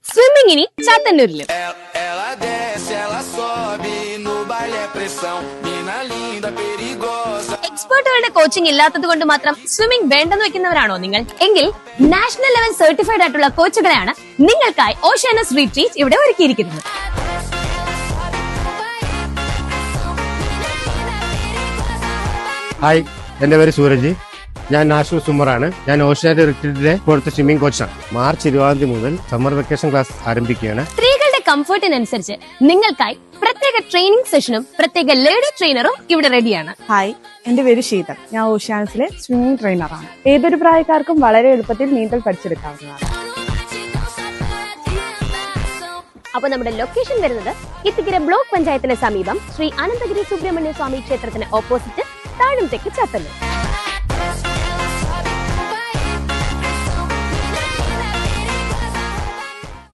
Swimming ഇനി ചാത്തന്നൂരിലും. എക്സ്പേർട്ടുകളുടെ coaching ഇല്ലാത്തത് കൊണ്ട് മാത്രം സ്വിമ്മിംഗ് വേണ്ടെന്ന് വെക്കുന്നവരാണോ നിങ്ങൾ? എങ്കിൽ നാഷണൽ ലെവൽ സർട്ടിഫൈഡ് ആയിട്ടുള്ള കോച്ചുകളെയാണ് നിങ്ങൾക്കായി ഓഷ്യാനസ് റിട്രീറ്റ് ഇവിടെ ഒരുക്കിയിരിക്കുന്നത്. ഹായ്, എന്റെ പേര് സൂരജ്. ഞാൻ നാഷണൽ സ്വിമ്മറാണ്. ഞാൻ ഓഷ്യാന റിട്രീറ്റിലെ ഇപ്പോഴത്തെ സ്വിമ്മിംഗ് കോച്ചാണ്. മാർച്ച് 20 മുതൽ സമ്മർ വെക്കേഷൻ ക്ലാസ് ആരംഭിക്കുകയാണ്. സ്ത്രീകളുടെ കംഫർട്ടിനനുസരിച്ച് നിങ്ങൾക്കായി പ്രത്യേക ട്രെയിനിങ് സെഷനും പ്രത്യേക ലേഡി ട്രെയിനറും ഇവിടെ റെഡിയാണ്. ഹായ്, എന്റെ പേര് ശീതൾ. ഞാൻ ഓഷ്യാനസിലെ സ്വിമ്മിംഗ് ട്രെയിനറാണ്. ഏതൊരു പ്രായക്കാർക്കും വളരെ എളുപ്പത്തിൽ നീന്തൽ പഠിച്ചെടുക്കാവുന്നതാണ്. അപ്പൊ നമ്മുടെ ലൊക്കേഷൻ വരുന്നത് ഇത്തിക്കര ബ്ലോക്ക് പഞ്ചായത്തിന് സമീപം ശ്രീ അനന്തഗിരി സുബ്രഹ്മണ്യ സ്വാമി ക്ഷേത്രത്തിന് ഓപ്പോസിറ്റ് താഴം തെക്ക് ചാത്തന്നൂർ.